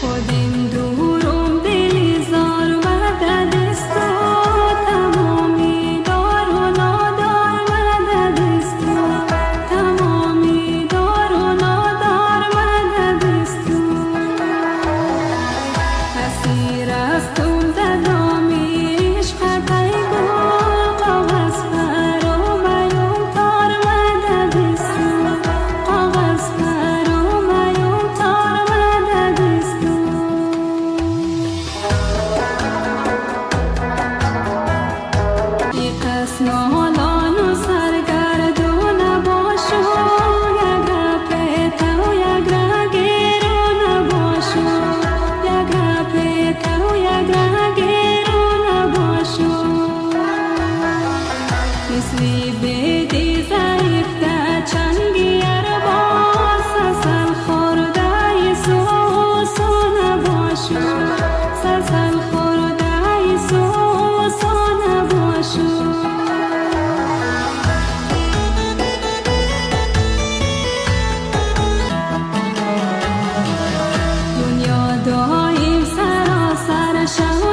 خود این دورم دلی زار و دست تمامی دار و نادار مدد است تمامی دار و نادار مدد است اسیر استم دامی عشقت ای گل کاغذ فرو میوم تار مدد است کاغذ فرو میوم تار مدد است یکس نالان و سرگردون باشو یک رپیتو یک رگیرون باشو یک رپیتو یک رگیرون باشو مثلی بیدی ضعیف ده چنگی ارباز سسل خورده ایسو نباشو سسل خورده ایسو نباشو دنیا دایم سراسر شو